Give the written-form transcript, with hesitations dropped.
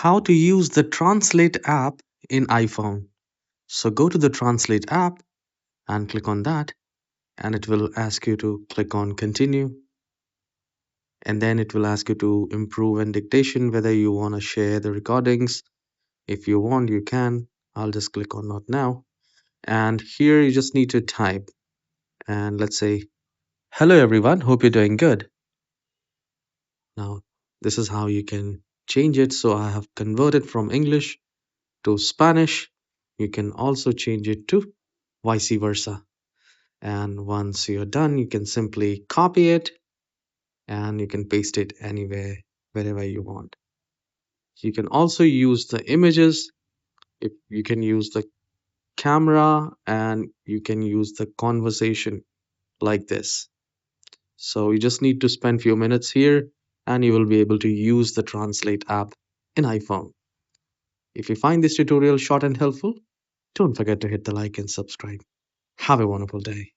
how to use the Translate app in iPhone. So go to the Translate app and click on that, and it will ask you to click on continue, and then it will ask you to improve in dictation whether you want to share the recordings. If you want, you can. I'll just click on not now. And here you just need to type, and let's say, hello everyone, hope you're doing good. Now, this is how you can change it. So I have converted from English to Spanish. You can also change it to vice versa. And once you're done, you can simply copy it and you can paste it anywhere, wherever you want. You can also use the images. If you can use the camera and you can use the conversation like this. So you just need to spend few minutes here and you will be able to use the Translate app in iPhone. If you find this tutorial short and helpful, don't forget to hit the like and subscribe. Have a wonderful day.